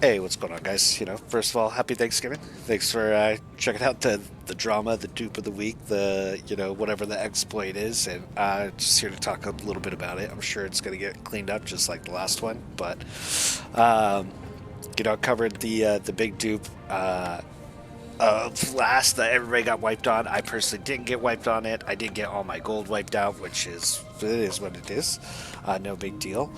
Hey, what's going on, guys? First of all, happy Thanksgiving. Thanks for checking out the drama, the dupe of the week, the whatever the exploit is, and just here to talk a little bit about it. I'm sure it's gonna get cleaned up just like the last one, but um, covered the big dupe last that everybody got wiped on. I personally didn't get wiped on it. I did get all my gold wiped out, which is it is what it is. No big deal.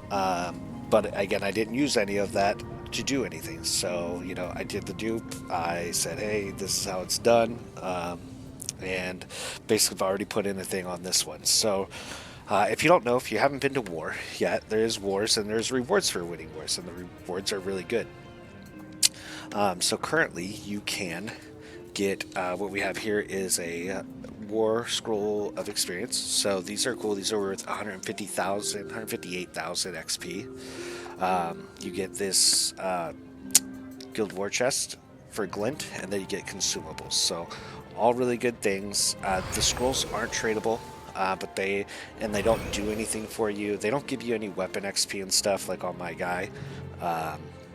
But again, I didn't use any of that to do anything. So, I did the dupe. I said, hey, this is how it's done. And basically, I've already put in a thing on this one. So, if you don't know, if you haven't been to war yet, there's wars and there's rewards for winning wars, and the rewards are really good. So currently, you can get what we have here is a war scroll of experience. So these are cool. These are worth 150,000, 158,000 XP. You get this guild war chest for glint, and then you get consumables. So all really good things. The scrolls aren't tradable. But they don't do anything for you. They don't give you any weapon XP and stuff like on my guy.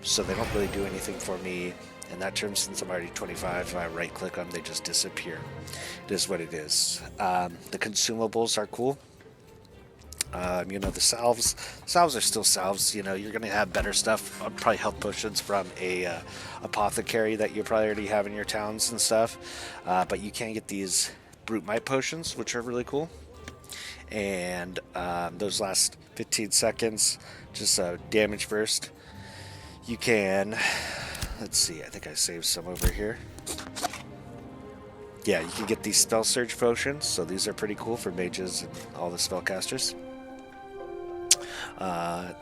So they don't really do anything for me in that term. Since I'm already 25, if I right click them, they just disappear. It is what it is. The consumables are cool. The salves are still salves. You're going to have better stuff, probably health potions from a apothecary that you probably already have in your towns and stuff. But you can get these brute might potions, which are really cool. And those last 15 seconds, just a damage burst. You can, let's see, I think I saved some over here. Yeah, you can get these spell surge potions, so these are pretty cool for mages and all the spellcasters.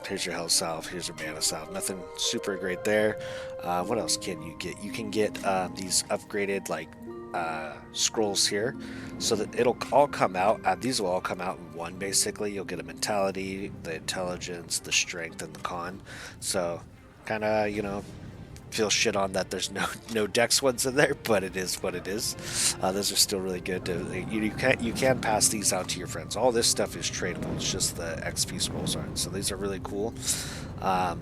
Here's your health salve, here's your mana salve. Nothing super great there. What else can you get? You can get these upgraded scrolls here, so that it'll all come out. These will all come out in one. Basically, you'll get a mentality, the intelligence, the strength, and the con. So kind of feel shit on that there's no dex ones in there, but it is what it is. Those are still really good. You can pass these out to your friends. All this stuff is tradable. It's just the XP scrolls aren't. So these are really cool. On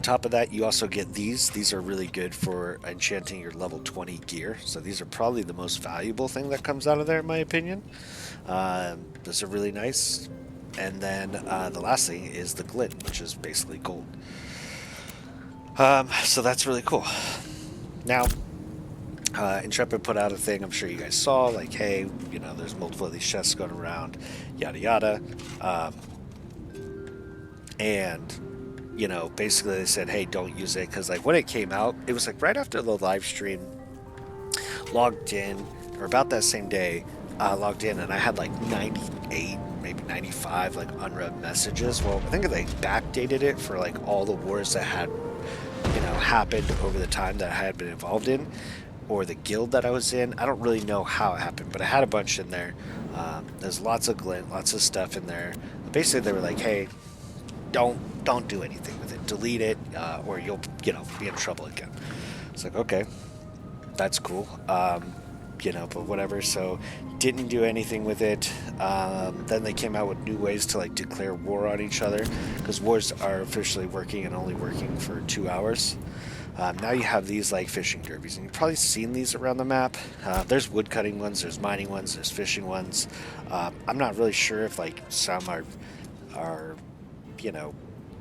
top of that, you also get these. These are really good for enchanting your level 20 gear. So these are probably the most valuable thing that comes out of there, in my opinion. Those are really nice. And then the last thing is the glint, which is basically gold. So that's really cool. Now, Intrepid put out a thing I'm sure you guys saw, like, hey, there's multiple of these chests going around, yada yada. And basically they said, hey, don't use it, because when it came out, it was right after the live stream. Logged in, or about that same day, logged in, and I had 98, maybe 95 unread messages. Well, I think they backdated it for all the wars that had happened over the time that I had been involved in, or the guild that I was in. I don't really know how it happened, but I had a bunch in there. There's lots of glint, lots of stuff in there. Basically, they were like, hey, don't do anything with it. Delete it, or you'll be in trouble again. It's like, okay, that's cool. But whatever. So didn't do anything with it. Then they came out with new ways to declare war on each other, because wars are officially working and only working for 2 hours. Now you have these fishing derbies, and you've probably seen these around the map. There's woodcutting ones, there's mining ones, there's fishing ones. I'm not really sure if some are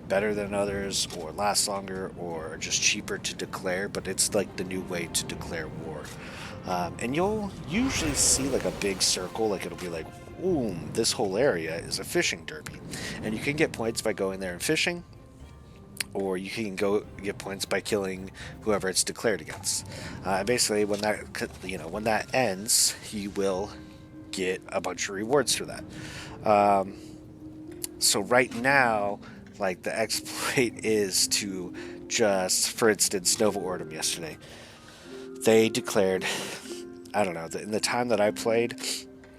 better than others, or last longer, or just cheaper to declare, but it's the new way to declare war. And you'll usually see a big circle, it'll be boom, this whole area is a fishing derby, and you can get points by going there and fishing, or you can go get points by killing whoever it's declared against. Basically, when that ends, you will get a bunch of rewards for that. So right now, the exploit is to just, for instance, Nova Ordum yesterday. They declared, I don't know, in the time that I played,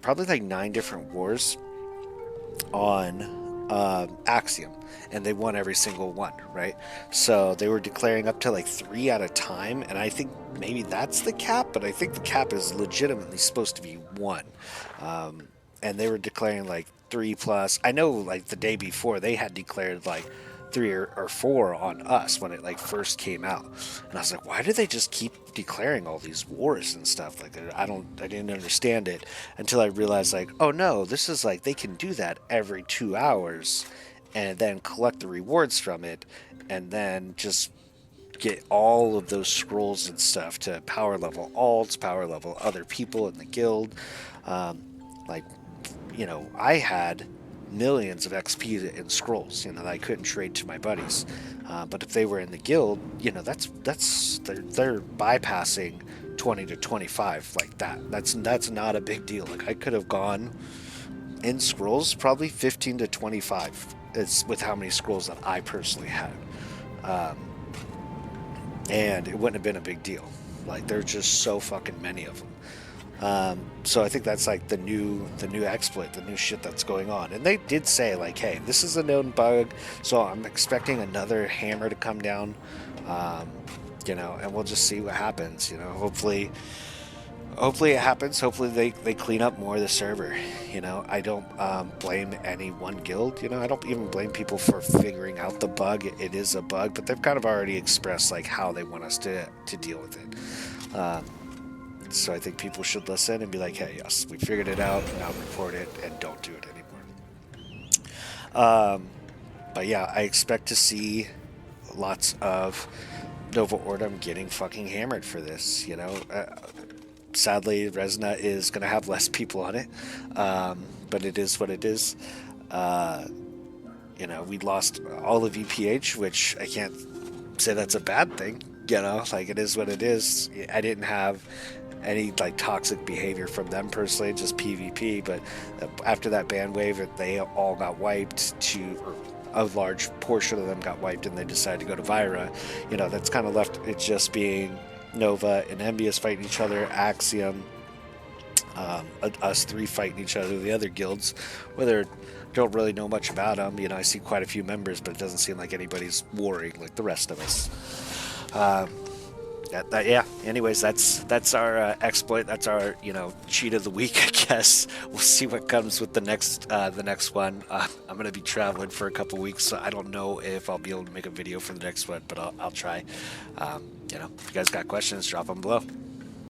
probably 9 different wars on Axiom, and they won every single one, right? So they were declaring up to 3 at a time, and I think maybe that's the cap, but I think the cap is legitimately supposed to be 1. And they were declaring 3+. I know the day before they had declared three or four on us when it like first came out, and I was like, why do they just keep declaring all these wars and stuff? Like, I didn't understand it until I realized, like, oh no, this is like they can do that every 2 hours, and then collect the rewards from it, and then just get all of those scrolls and stuff to power level alts, power level other people in the guild. Um, like, I had millions of XP in scrolls, that I couldn't trade to my buddies. But if they were in the guild, that's they're bypassing 20 to 25 like that. That's not a big deal. Like I could have gone in scrolls probably 15 to 25. It's with how many scrolls that I personally had. Um, and it wouldn't have been a big deal. Like there's just so fucking many of them. So I think that's like the new exploit, the new shit that's going on. And they did say like, hey, this is a known bug, so I'm expecting another hammer to come down. Um, and we'll just see what happens. Hopefully it happens. Hopefully they clean up more of the server. I don't blame any one guild. I don't even blame people for figuring out the bug. It is a bug, but they've kind of already expressed like how they want us to deal with it. So I think people should listen and be like, hey, yes, we figured it out. Now report it and don't do it anymore. But yeah, I expect to see lots of Nova Ordum getting fucking hammered for this. Sadly, Resna is going to have less people on it, but it is what it is. We lost all of EPH, which I can't say that's a bad thing. Like it is what it is. I didn't have any like toxic behavior from them personally, just PvP. But after that ban wave, they all got wiped or a large portion of them got wiped, and they decided to go to Vyra. That's kind of left it just being Nova and Envious fighting each other, Axiom, us three fighting each other, the other guilds, whether don't really know much about them. I see quite a few members, but it doesn't seem like anybody's warring like the rest of us. Yeah. Anyways, that's our exploit. That's our cheat of the week, I guess. We'll see what comes with the next one. I'm gonna be traveling for a couple weeks, so I don't know if I'll be able to make a video for the next one, but I'll try. If you guys got questions, drop them below.